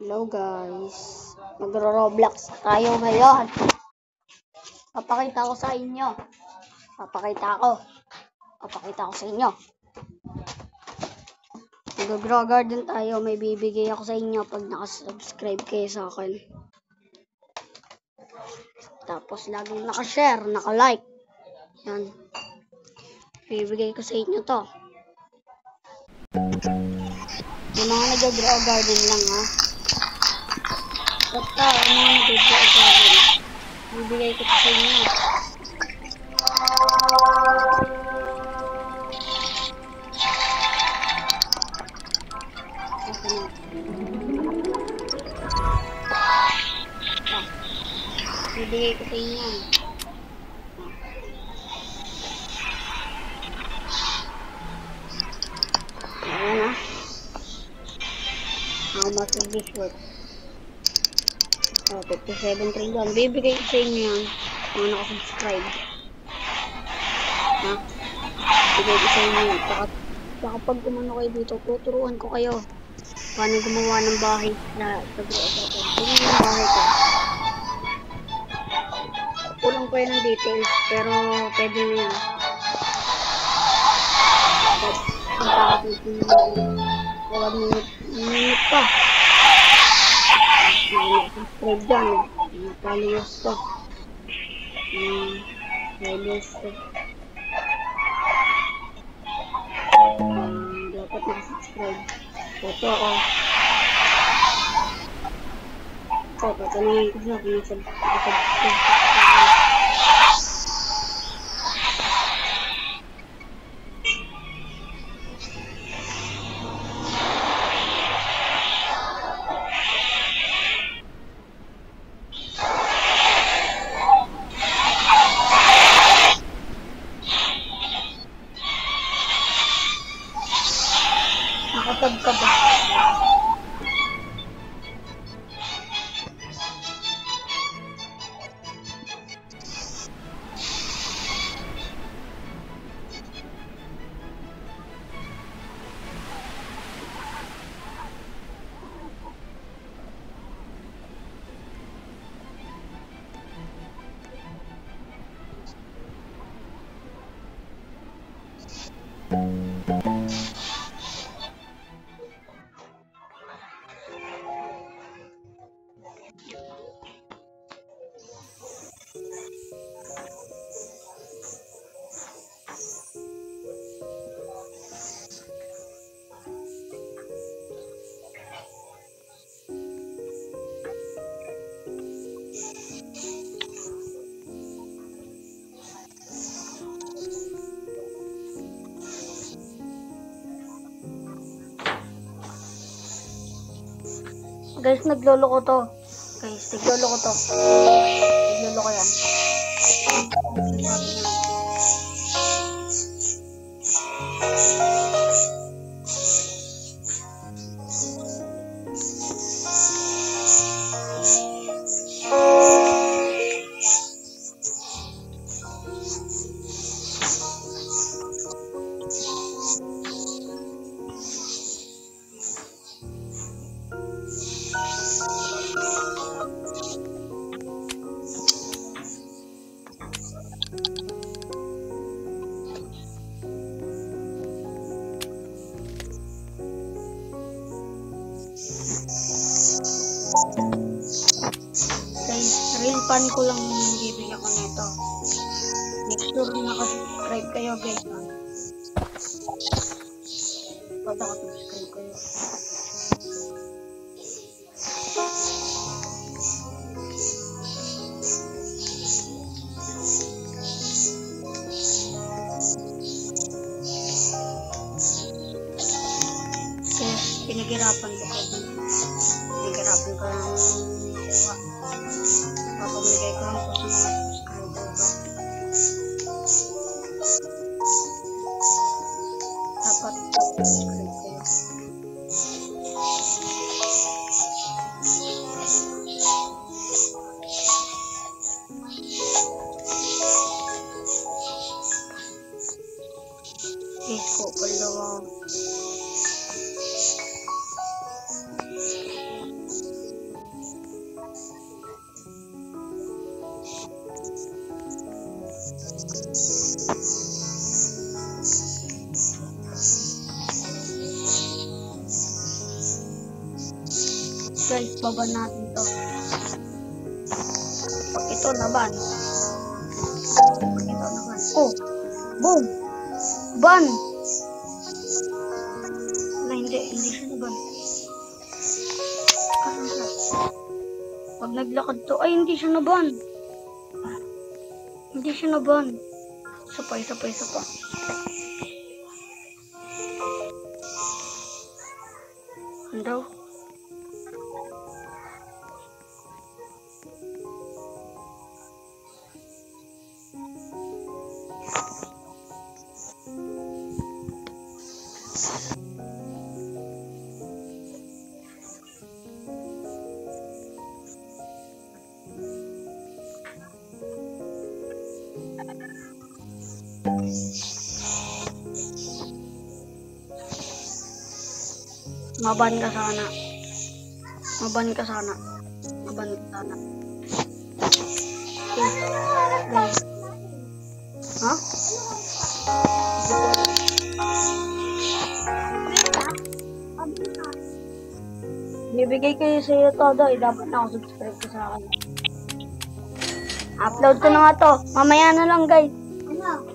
Hello guys, magro-roblox tayo ngayon. Papakita ko sa inyo. Papakita ko sa inyo. Mag-grow garden tayo, may bibigay ako sa inyo pag nakasubscribe kayo sa akin. Tapos laging naka-share, naka-like. Yan. Bibigay ko sa inyo to. Yung mga nag-grow garden lang ha. Basta yung mga nag-grow garden. Bibigay ko sa inyo. Bibigay ko sa inyo. Ayan na. How much is this worth? 57 trillion. Bibigay ko sa inyo yan. Mga nakasubscribe. Ha? Bibigay ko sa inyo yan. Saka pag kumano kayo dito, tuturuan ko kayo paano gumawa ng bahay na ito yung bahay ko. Kulang pa yun ng details, pero pwede nyo yan. Huwag minute pa. Subscribe dyan. Followers to. Followers to. Dapat nakasubscribe. Ito ako. Patanungin ko siya kung nakasubscribe. Nakatag ka ba? Guys, nagloloko to. Guys, nagloloko to. Nagloloko yan. Real fan ko lang bibigyan ko nito. Make sure na nakasubscribe kayo guys. Pag nakasubscribe kayo. Kasi pinaghirapan ko kasi. Pinaghirapan ko lang kuha. Papamigay ko lang po sa mga subscriber ko. Dapat subscribe kayo. Guys, kupal daw ako. Guys, baban natin to. Pag ito naban. Pag ito naban. Oh! Boom! Ban! Wala, hindi siya naban. Ano siya? Pag naglakad to, ay hindi siya naban. Hindi siya naban. Isa pa. Ano daw? Maban ka sana. Maban ka sana. Guys. Ha? Bibigay kayo sa iyo todo. Dapat na ako subscribe ka sa akin. Upload ko na nga to. Mamaya na lang guys. Ano?